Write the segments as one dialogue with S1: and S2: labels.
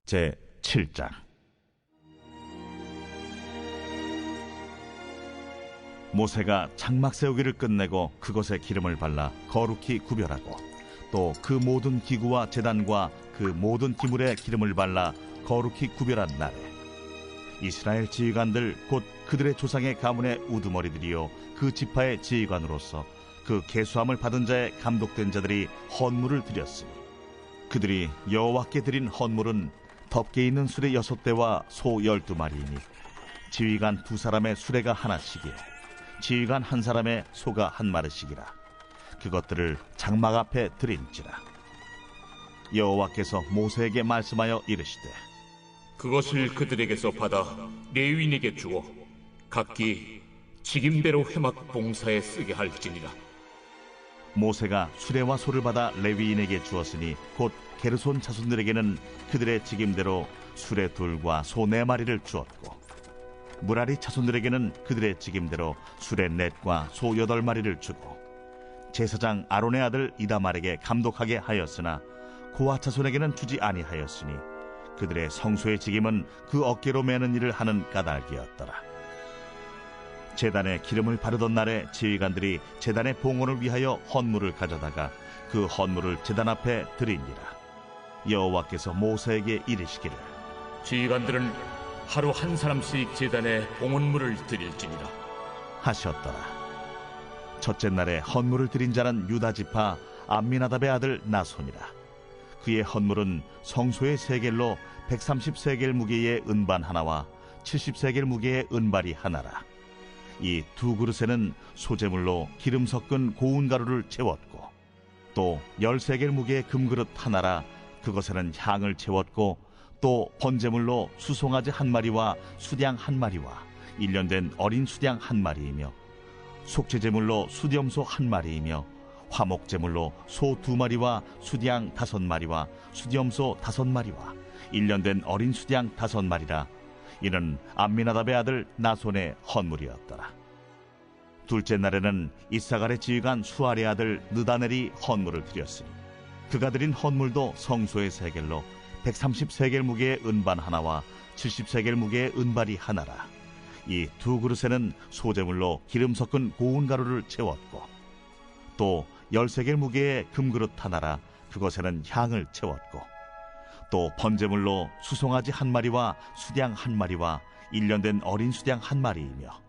S1: 제 7장. 모세가 장막 세우기를 끝내고 그것에 기름을 발라 거룩히 구별하고 또 그 모든 기구와 제단과 그 모든 기물에 기름을 발라 거룩히 구별한 날에 이스라엘 지휘관들 곧 그들의 조상의 가문의 우두머리들이요 그 지파의 지휘관으로서 그 계수함을 받은 자의 감독된 자들이 헌물을 드렸으니 그들이 여호와께 드린 헌물은 덮개 있는 수레 6대와 소 12마리이니 지휘관 2사람의 수레가 하나씩이요 지휘관 1사람의 소가 1마리씩이라. 그것들을 장막 앞에 드린지라. 여호와께서 모세에게 말씀하여 이르시되
S2: 그것을 그들에게서 받아 레위인에게 주어 각기 직임대로 회막 봉사에 쓰게 할지니라.
S1: 모세가 수레와 소를 받아 레위인에게 주었으니 곧 게르손 자손들에게는 그들의 직임대로 수레 2과 소 4마리를 주었고 무라리 자손들에게는 그들의 직임대로 수레 4과 소 8마리를 주고 제사장 아론의 아들 이다말에게 감독하게 하였으나 고아 자손에게는 주지 아니하였으니 그들의 성소의 직임은 그 어깨로 매는 일을 하는 까닭이었더라. 제단에 기름을 바르던 날에 지휘관들이 제단의 봉헌을 위하여 헌물을 가져다가 그 헌물을 제단 앞에 드리니라. 여호와께서 모세에게 이르시기를
S2: 지휘관들은 하루 1사람씩 제단에 봉헌물을 드릴지니라
S1: 하셨더라. 첫째 날에 헌물을 드린 자는 유다 지파 암미나답의 아들 나손이라. 그의 헌물은 성소의 세겔로 130세겔 무게의 은반 하나와 70세겔 무게의 은발이 하나라. 이 2그릇에는 소재물로 기름 섞은 고운 가루를 채웠고 또 10세겔 무게의 금그릇 하나라. 그것에는 향을 채웠고 또 번제물로 수송아지 1마리와 수량 1마리와 1년 된 어린 수량 1마리이며 속죄제물로 수염소 1마리이며 화목제물로 소 2마리와 수량 5마리와 수염소 5마리와 1년 된 어린 수량 5마리라. 이는 암미나답의 아들 나손의 헌물이었더라. 둘째 날에는 이사갈의 지휘관 수알의 아들 느다넬이 헌물을 드렸으니 그가 드린 헌물도 성소의 세겔로 130세겔 무게의 은반 하나와 70세겔 무게의 은발이 하나라. 이 2그릇에는 소재물로 기름 섞은 고운 가루를 채웠고 또 10세겔 무게의 금그릇 하나라. 그것에는 향을 채웠고 또 번제물로 수송아지 1마리와 수량 1마리와 1년 된 어린 수량 1마리이며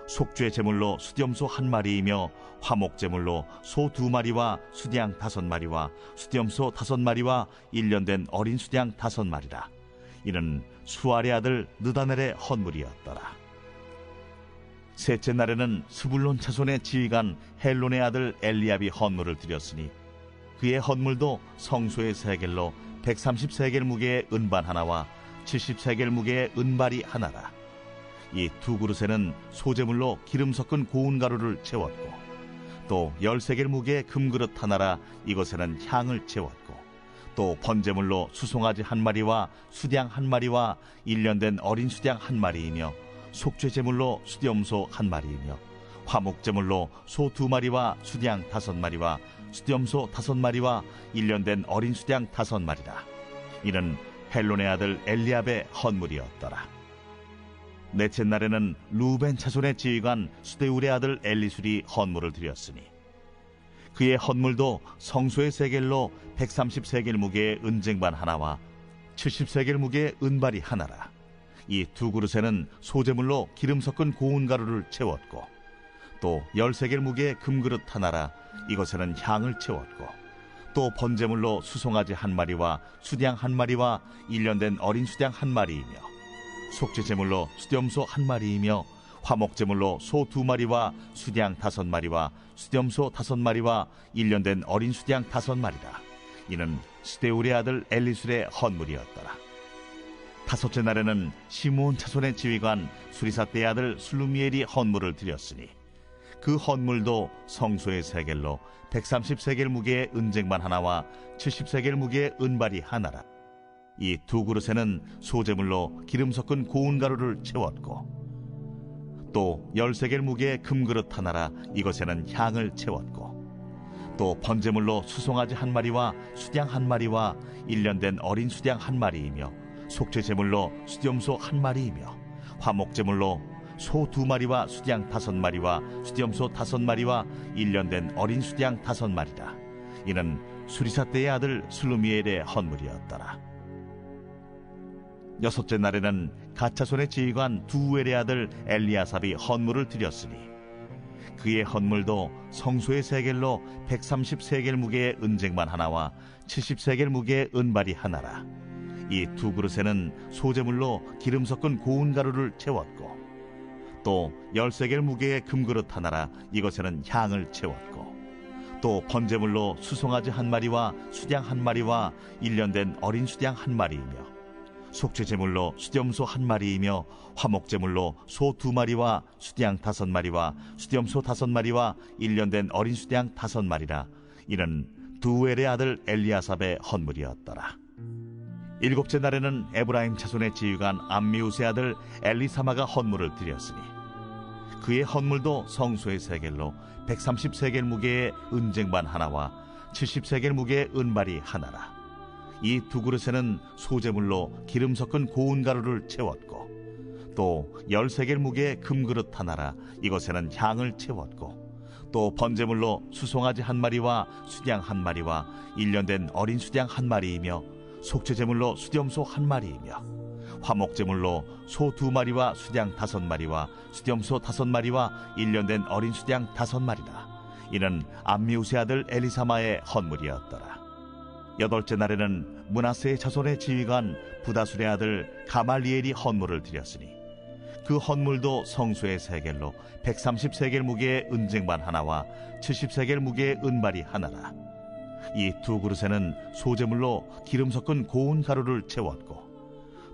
S1: 속죄 제물로 수염소 1마리이며 화목제물로 소 2마리와 수량 5마리와 수염소 5마리와 1년 된 어린 수량 5마리라. 이는 수알의 아들 느다넬의 헌물이었더라. 셋째 날에는 스불론 자손의 지휘관 헬론의 아들 엘리압이 헌물을 드렸으니 그의 헌물도 성소의 세겔로 130세겔 무게의 은반 하나와 70세겔 무게의 은발이 하나라. 이 2그릇에는 소재물로 기름 섞은 고운 가루를 채웠고 또 10세겔 무게의 금그릇 하나라. 이것에는 향을 채웠고 또 번제물로 수송아지 1마리와 수량 1마리와 1년 된 어린 수량 1마리이며 속죄제물로 수염소 1마리이며 화목제물로 소 2마리와 수량 5마리와 수염소 5마리와 1년 된 어린 수량 5마리라. 이는 헬론의 아들 엘리압의 헌물이었더라. 넷째 날에는 루벤 자손의 지휘관 수데울의 아들 엘리술이 헌물을 드렸으니 그의 헌물도 성소의 세겔로 130세겔 무게의 은쟁반 하나와 70세겔 무게의 은발이 하나라. 이 2그릇에는 소재물로 기름 섞은 고운 가루를 채웠고 또 10세겔 무게의 금그릇 하나라. 이것에는 향을 채웠고 또 번제물로 수송아지 1마리와 수량 1마리와 1년 된 어린 수량 1마리이며 속죄제물로 수염소 1마리이며 화목제물로 소 2마리와 수량 5마리와 수염소 5마리와 1년 된 어린 수량 5마리라. 이는 스데울의 아들 엘리술의 헌물이었더라. 다섯째 날에는 시므온 자손의 지휘관 수리사떼의 아들 슬루미엘이 헌물을 드렸으니 그 헌물도 성소의 세겔로 130세겔 무게의 은쟁반 하나와 70세겔 무게의 은발이 하나라. 이 2그릇에는 소재물로 기름 섞은 고운 가루를 채웠고 또 10세겔 무게의 금그릇 하나라. 이것에는 향을 채웠고 또 번제물로 수송아지 1마리와 수량 1마리와 1년 된 어린 수량 1마리이며 속죄 제물로 수염소 1마리이며 화목제물로 소 2마리와 수양 5마리와 수염소 5마리와 1년 된 어린 수양 5마리라. 이는 수리사 때의 아들 슬루미엘의 헌물이었더라. 여섯째 날에는 가차손의 지휘관 두엘의 아들 엘리아삽이 헌물을 드렸으니 그의 헌물도 성소의 세겔로 130세겔 무게의 은쟁반 하나와 70세겔 무게의 은발이 하나라. 이 2그릇에는 소제물로 기름 섞은 고운 가루를 채웠고 또 10세겔 무게의 금그릇 하나라. 이것에는 향을 채웠고 또 번제물로 수송아지 1마리와 수양 1마리와 1년 된 어린 수양 1마리이며 속죄제물로 수염소 1마리이며 화목제물로 소 2마리와 수양 5마리와 수염소 5마리와 1년 된 어린 수양 5마리라. 이는 두엘의 아들 엘리아삽의 헌물이었더라. 7째 날에는 에브라임 자손의 지휘관 암미우스의 아들 엘리사마가 헌물을 드렸으니 그의 헌물도 성소의 세겔로 130세겔 무게의 은쟁반 하나와 70세겔 무게의 은발이 하나라. 이 2그릇에는 소제물로 기름 섞은 고운 가루를 채웠고 또 10세겔 무게의 금그릇 하나라. 이것에는 향을 채웠고 또 번제물로 수송아지 1마리와 수양 1마리와 1년 된 어린 수양 1마리이며 속죄제물로 수염소 1마리이며 화목제물로 소 2마리와 수양 5마리와 수염소 5마리와 1년 된 어린 수양 5마리라. 이는 암미우스의 아들 엘리사마의 헌물이었더라. 8째 날에는 므낫세의 자손의 지휘관 부다술의 아들 가말리엘이 헌물을 드렸으니 그 헌물도 성소의 세겔로 130세겔 무게의 은쟁반 하나와 70세겔 무게의 은발이 하나라. 이 2그릇에는 소제물로 기름 섞은 고운 가루를 채웠고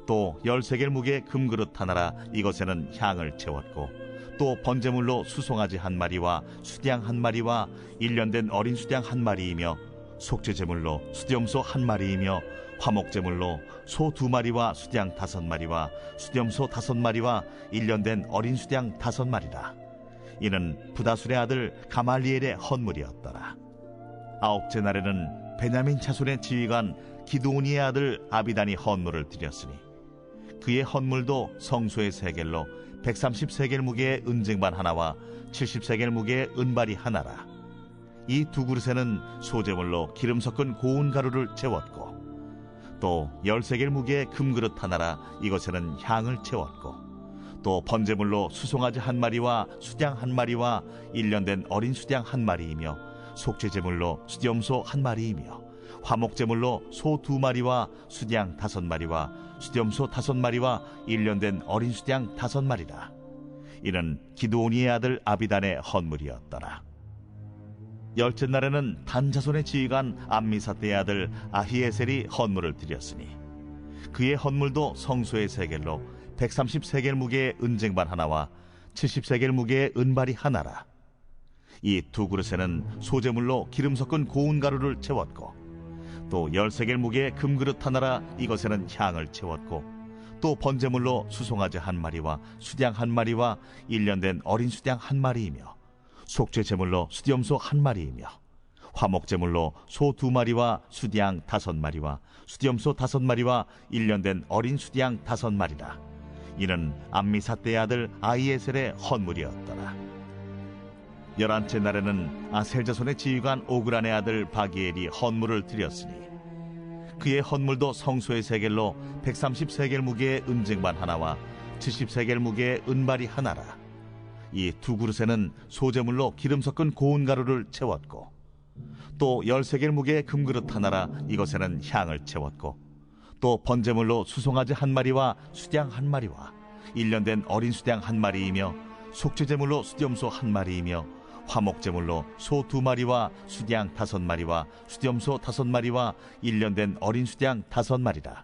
S1: 또 10세겔 무게의 금그릇 하나라. 이것에는 향을 채웠고 또 번제물로 수송아지 1마리와 수양 1마리와 1년 된 어린 수양 1마리이며 속죄제물로 수염소 1마리이며 화목제물로 소 2마리와 수양 5마리와 수염소 5마리와 1년 된 어린 수양 5마리라. 이는 부다술의 아들 가말리엘의 헌물이었더라. 9째 날에는 베냐민 자손의 지휘관 기드오니의 아들 아비단이 헌물을 드렸으니 그의 헌물도 성소의 세겔로 130세겔 무게의 은쟁반 하나와 70세겔 무게의 은발이 하나라. 이 2그릇에는 소제물로 기름 섞은 고운 가루를 채웠고 또 10세겔 무게의 금그릇 하나라. 이것에는 향을 채웠고 또 번제물로 수송아지 1마리와 수양 1마리와 1년 된 어린 수양 1마리이며 속죄제물로 수염소 1마리이며 화목제물로 소 2마리와 수양 5마리와 수염소 5마리와 1년 된 어린 수양 5마리라. 이는 기드오니의 아들 아비단의 헌물이었더라. 10째 날에는 단 자손의 지휘관 암미사대의 아들 아히에셀이 헌물을 드렸으니 그의 헌물도 성소의 세겔로 130세겔 무게의 은쟁반 하나와 70세겔 무게의 은발이 하나라. 이 2그릇에는 소제물로 기름 섞은 고운 가루를 채웠고 또 10세겔 무게의 금그릇 하나라. 이것에는 향을 채웠고 또 번제물로 수송아지 1마리와 수양 1마리와 1년 된 어린 수양 1마리이며 속죄제물로 수염소 1마리이며 화목제물로 소 2마리와 수양 5마리와 수염소 5마리와 1년 된 어린 수양 5마리라. 이는 암미사대의 아들 아히에셀의 헌물이었더라. 11째 날에는 아셀 자손의 지휘관 오그란의 아들 바기엘이 헌물을 드렸으니 그의 헌물도 성소의 세겔로 130세겔 무게의 은쟁반 하나와 70세겔 무게의 은발이 하나라. 이 2그릇에는 소제물로 기름 섞은 고운 가루를 채웠고 또 10세겔 무게의 금그릇 하나라. 이것에는 향을 채웠고 또 번제물로 수송아지 1마리와 수양 1마리와 1년 된 어린 수양 1마리이며 속죄제물로 수염소 1마리이며 화목제물로 소 2마리와 수양 5마리와 수염소 5마리와 1년 된 어린 수양 5마리라.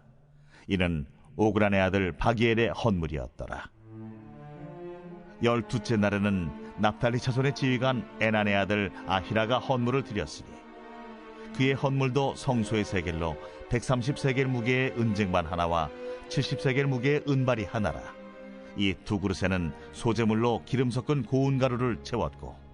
S1: 이는 오그란의 아들 바기엘의 헌물이었더라. 12째 날에는 납달리 자손의 지휘관 에난의 아들 아히라가 헌물을 드렸으니 그의 헌물도 성소의 세겔로 130세겔 무게의 은쟁반 하나와 70세겔 무게의 은발이 하나라. 이 2그릇에는 소제물로 기름 섞은 고운 가루를 채웠고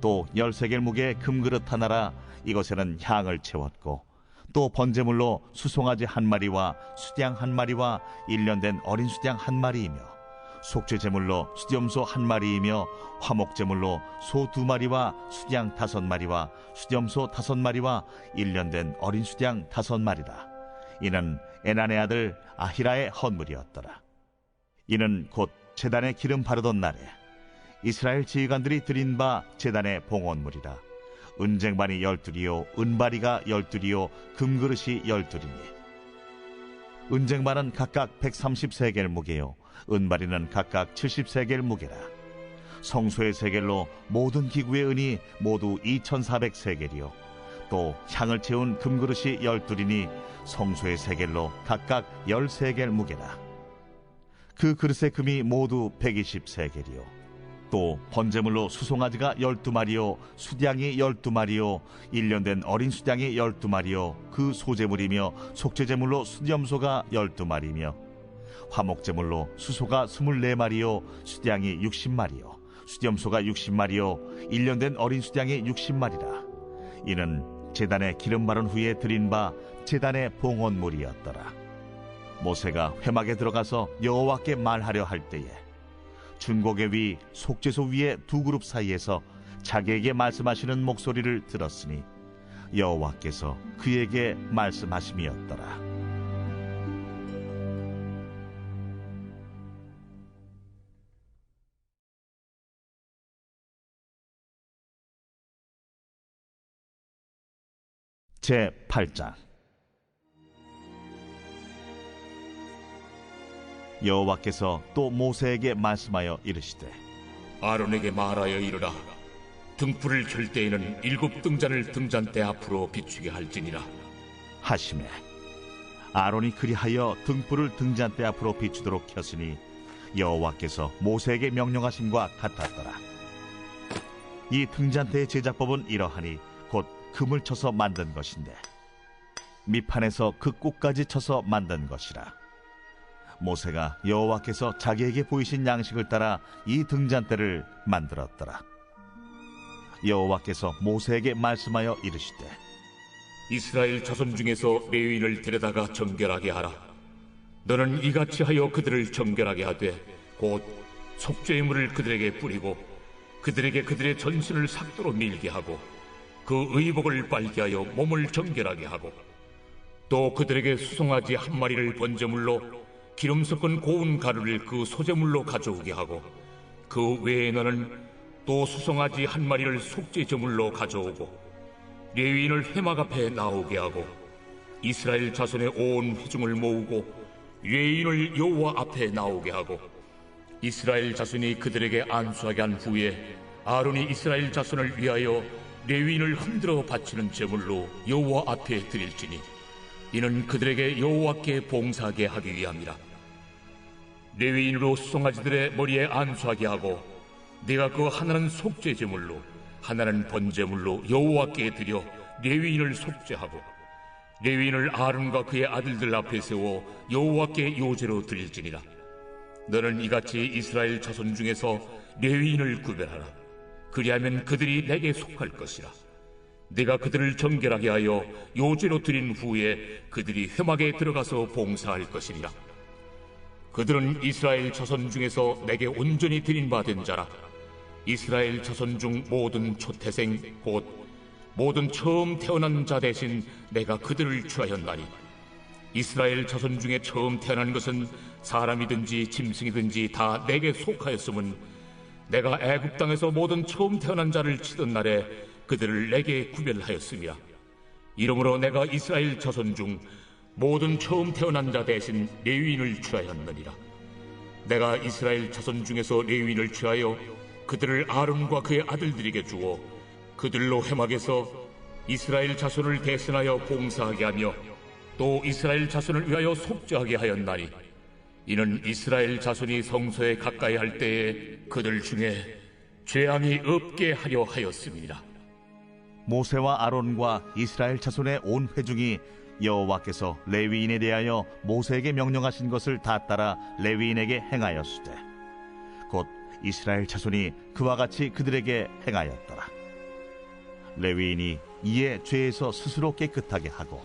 S1: 또 10세겔 무게의 금그릇 하나라. 이것에는 향을 채웠고 또 번제물로 수송아지 한 마리와 수양 한 마리와 1년 된 어린 수양 한 마리이며 속죄제물로 수염소 한 마리이며 화목제물로 소 2마리와 수양 5마리와 수염소 5마리와 1년 된 어린 수양 5마리라. 이는 에난의 아들 아히라의 헌물이었더라. 이는 곧 제단에 기름 바르던 날에 이스라엘 지휘관들이 드린 바 제단의 봉헌물이라. 은쟁반이 12이요 은바리가 12이요 금그릇이 12이니 은쟁반은 각각 130세겔 무게요 은바리는 각각 70세겔 무게라. 성소의 세겔로 모든 기구의 은이 모두 2400세겔이요 또 향을 채운 금그릇이 12이니 성소의 세겔로 각각 10세겔 무게라. 그 그릇의 금이 모두 120세겔이요 또 번제물로 수송아지가 12마리요 수양이 12마리요 1년 된 어린 수양이 12마리요 그 소제물이며 속죄제물로 수염소가 12마리며 화목제물로 수소가 24마리요 수양이 60마리요 수염소가 60마리요 1년 된 어린 수양이 60마리라. 이는 제단에 기름 바른 후에 드린 바 제단의 봉헌물이었더라. 모세가 회막에 들어가서 여호와께 말하려 할 때에 중고개 위 속죄소 위에 두 그룹 사이에서 자기에게 말씀하시는 목소리를 들었으니 여호와께서 그에게 말씀하심이었더라. 제 8장. 여호와께서 또 모세에게 말씀하여 이르시되
S2: 아론에게 말하여 이르라. 등불을 켤 때에는 7 등잔을 등잔대 앞으로 비추게 할지니라
S1: 하시매 아론이 그리하여 등불을 등잔대 앞으로 비추도록 켰으니 여호와께서 모세에게 명령하심과 같았더라. 이 등잔대의 제작법은 이러하니 곧 금을 쳐서 만든 것인데 밑판에서 그 꼭까지 쳐서 만든 것이라. 모세가 여호와께서 자기에게 보이신 양식을 따라 이 등잔대를 만들었더라. 여호와께서 모세에게 말씀하여 이르시되
S2: 이스라엘 자손 중에서 레위인을 데려다가 정결하게 하라. 너는 이같이 하여 그들을 정결하게 하되 곧 속죄의 물을 그들에게 뿌리고 그들에게 그들의 전신을 삭도로 밀게 하고 그 의복을 빨게 하여 몸을 정결하게 하고 또 그들에게 수송아지 한 마리를 번제물로 기름 섞은 고운 가루를 그 소제물로 가져오게 하고 그 외에 너는 또 수송아지 한 마리를 속죄제물로 가져오고 레위인을 회막 앞에 나오게 하고 이스라엘 자손의 온 회중을 모으고 레위인을 여호와 앞에 나오게 하고 이스라엘 자손이 그들에게 안수하게 한 후에 아론이 이스라엘 자손을 위하여 레위인을 흔들어 바치는 제물로 여호와 앞에 드릴지니 이는 그들에게 여호와께 봉사하게 하기 위함이라. 레위인으로 수송아지들의 머리에 안수하게 하고 네가 그 하나는 속죄제물로 하나는 번제물로 여호와께 드려 레위인을 속죄하고 레위인을 아론과 그의 아들들 앞에 세워 여호와께 요제로 드릴지니라. 너는 이같이 이스라엘 자손 중에서 레위인을 구별하라. 그리하면 그들이 내게 속할 것이라. 네가 그들을 정결하게 하여 요제로 드린 후에 그들이 회막에 들어가서 봉사할 것이니라. 그들은 이스라엘 자손 중에서 내게 온전히 드린 바 된 자라. 이스라엘 자손 중 모든 초태생 곧 모든 처음 태어난 자 대신 내가 그들을 취하였나니 이스라엘 자손 중에 처음 태어난 것은 사람이든지 짐승이든지 다 내게 속하였음은 내가 애굽 땅에서 모든 처음 태어난 자를 치던 날에 그들을 내게 구별하였음이라. 이러므로 내가 이스라엘 자손 중 모든 처음 태어난 자 대신 레위인을 취하였느니라. 내가 이스라엘 자손 중에서 레위인을 취하여 그들을 아론과 그의 아들들에게 주어 그들로 회막에서 이스라엘 자손을 대신하여 봉사하게 하며 또 이스라엘 자손을 위하여 속죄하게 하였나니 이는 이스라엘 자손이 성소에 가까이 할 때에 그들 중에 죄악이 없게 하려 하였음이니라.
S1: 모세와 아론과 이스라엘 자손의 온 회중이 여호와께서 레위인에 대하여 모세에게 명령하신 것을 다 따라 레위인에게 행하였으되 곧 이스라엘 자손이 그와 같이 그들에게 행하였더라. 레위인이 이에 죄에서 스스로 깨끗하게 하고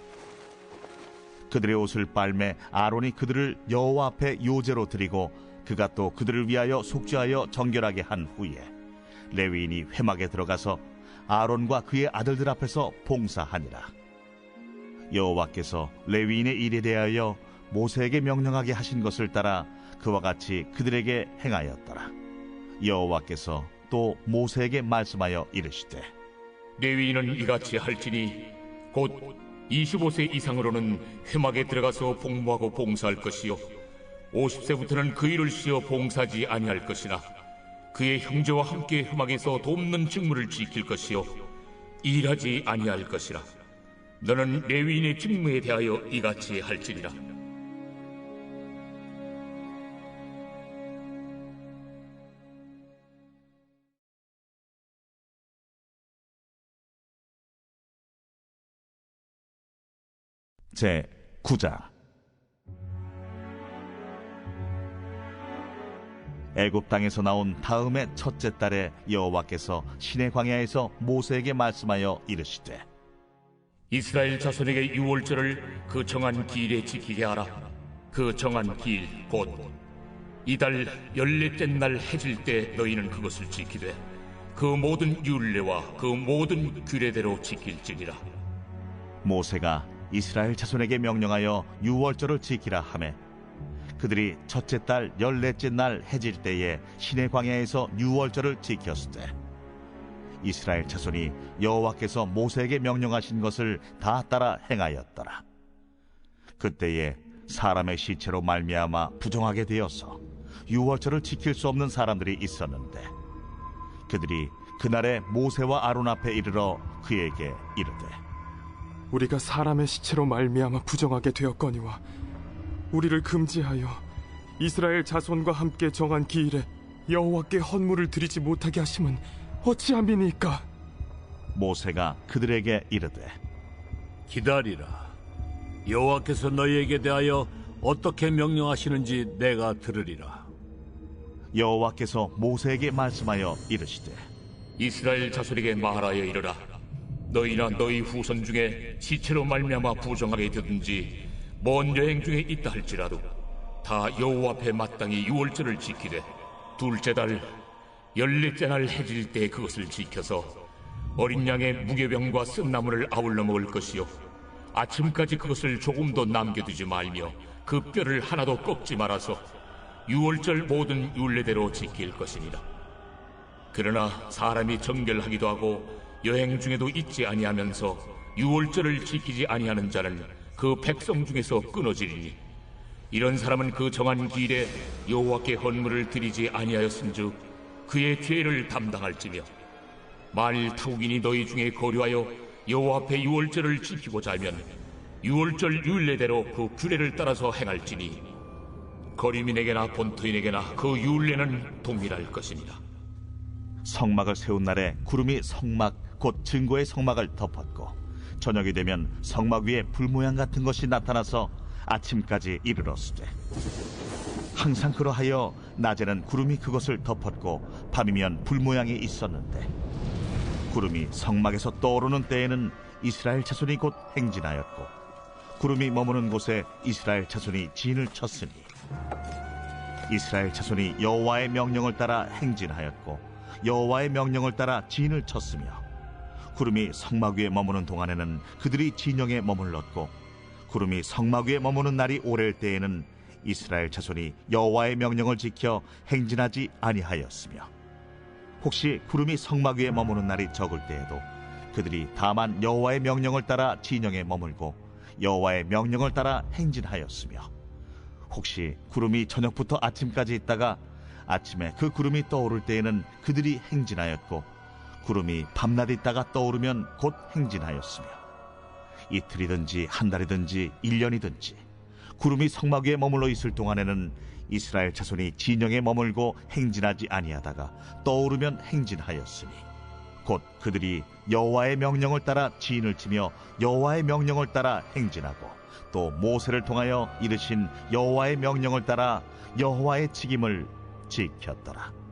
S1: 그들의 옷을 빨매 아론이 그들을 여호와 앞에 요제로 드리고 그가 또 그들을 위하여 속죄하여 정결하게 한 후에 레위인이 회막에 들어가서 아론과 그의 아들들 앞에서 봉사하니라. 여호와께서 레위인의 일에 대하여 모세에게 명령하게 하신 것을 따라 그와 같이 그들에게 행하였더라. 여호와께서 또 모세에게 말씀하여 이르시되
S2: 레위인은 이같이 할지니 곧 25세 이상으로는 회막에 들어가서 복무하고 봉사할 것이요 50세부터는 그 일을 쉬어 봉사하지 아니할 것이나 그의 형제와 함께 회막에서 돕는 직무를 지킬 것이요 일하지 아니할 것이라. 너는 레위인의 직무에 대하여 이같이 할지니라.
S1: 제 9장. 애굽 땅에서 나온 다음의 첫째 달에 여호와께서 시내 광야에서 모세에게 말씀하여 이르시되
S2: 이스라엘 자손에게 유월절을 그 정한 기일에 지키게 하라. 그 정한 기일 곧 이달 14째 날 해질 때 너희는 그것을 지키되 그 모든 율례와 그 모든 규례대로 지킬지니라.
S1: 모세가 이스라엘 자손에게 명령하여 유월절을 지키라 하매 그들이 첫째 달 14째 날 해질 때에 시내 광야에서 유월절을 지켰으되 이스라엘 자손이 여호와께서 모세에게 명령하신 것을 다 따라 행하였더라. 그때에 사람의 시체로 말미암아 부정하게 되어서 유월절을 지킬 수 없는 사람들이 있었는데 그들이 그날에 모세와 아론 앞에 이르러 그에게 이르되
S3: 우리가 사람의 시체로 말미암아 부정하게 되었거니와 우리를 금지하여 이스라엘 자손과 함께 정한 기일에 여호와께 헌물을 드리지 못하게 하심은 어찌함이니까?
S1: 모세가 그들에게 이르되
S4: 기다리라. 여호와께서 너희에게 대하여 어떻게 명령하시는지 내가 들으리라.
S1: 여호와께서 모세에게 말씀하여 이르시되
S2: 이스라엘 자손에게 말하여 이르라. 너희나 너희 후손 중에 시체로 말미암아 부정하게 되든지 먼 여행 중에 있다 할지라도 다 여호와 앞에 마땅히 유월절을 지키되 둘째 달 14째 날 해질 때 그것을 지켜서 어린 양의 무교병과 쓴나물을 아울러 먹을 것이요 아침까지 그것을 조금도 남겨두지 말며 그 뼈를 하나도 꺾지 말아서 유월절 모든 율례대로 지킬 것이니라. 그러나 사람이 정결하기도 하고 여행 중에도 잊지 아니하면서 유월절을 지키지 아니하는 자는 그 백성 중에서 끊어지리니 이런 사람은 그 정한 기일에 여호와께 헌물을 드리지 아니하였은즉 그의 죄를 담당할지며 만일 타국인이 너희 중에 거류하여 여호와 앞에 유월절을 지키고자 하면 유월절 율례대로 그 규례를 따라서 행할지니 거류민에게나 본토인에게나 그 율례는 동일할 것이니라.
S1: 성막을 세운 날에 구름이 성막 곧 증거의 성막을 덮었고 저녁이 되면 성막 위에 불 모양 같은 것이 나타나서 아침까지 이르렀으되 항상 그러하여 낮에는 구름이 그것을 덮었고 밤이면 불 모양이 있었는데 구름이 성막에서 떠오르는 때에는 이스라엘 자손이 곧 행진하였고 구름이 머무는 곳에 이스라엘 자손이 진을 쳤으니 이스라엘 자손이 여호와의 명령을 따라 행진하였고 여호와의 명령을 따라 진을 쳤으며 구름이 성막 위에 머무는 동안에는 그들이 진영에 머물렀고 구름이 성막 위에 머무는 날이 오랠 때에는 이스라엘 자손이 여호와의 명령을 지켜 행진하지 아니하였으며 혹시 구름이 성막 위에 머무는 날이 적을 때에도 그들이 다만 여호와의 명령을 따라 진영에 머물고 여호와의 명령을 따라 행진하였으며 혹시 구름이 저녁부터 아침까지 있다가 아침에 그 구름이 떠오를 때에는 그들이 행진하였고 구름이 밤낮 있다가 떠오르면 곧 행진하였으며 이틀이든지 한 달이든지 1년이든지 구름이 성막 위에 머물러 있을 동안에는 이스라엘 자손이 진영에 머물고 행진하지 아니하다가 떠오르면 행진하였으니 곧 그들이 여호와의 명령을 따라 진을 치며 여호와의 명령을 따라 행진하고 또 모세를 통하여 이르신 여호와의 명령을 따라 여호와의 직임을 지켰더라.